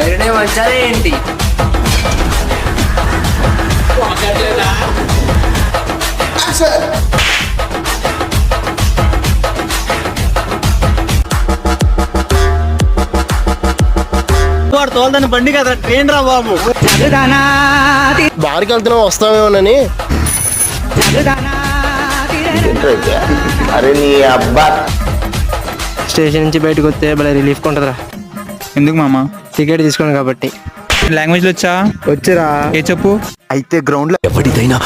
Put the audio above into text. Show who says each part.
Speaker 1: బయటనే వచ్చారా ఏంటి?
Speaker 2: వాడు తోలుదని బండి కదా, ట్రైన్ రా బాబు.
Speaker 3: బారికి వెళ్తున్నాం వస్తామేమోనని.
Speaker 4: అరే నీ అబ్బా,
Speaker 5: స్టేషన్ నుంచి బయటకు వస్తే భలే రిలీఫ్ ఉంటుందిరా.
Speaker 2: ఎందుకు మామ?
Speaker 5: టికెట్ తీసుకోండి కాబట్టి.
Speaker 2: లాంగ్వేజ్ వచ్చా?
Speaker 5: వచ్చిరా.
Speaker 2: ఏ చెప్పు.
Speaker 4: అయితే గ్రౌండ్ లో ఎవరిదైనా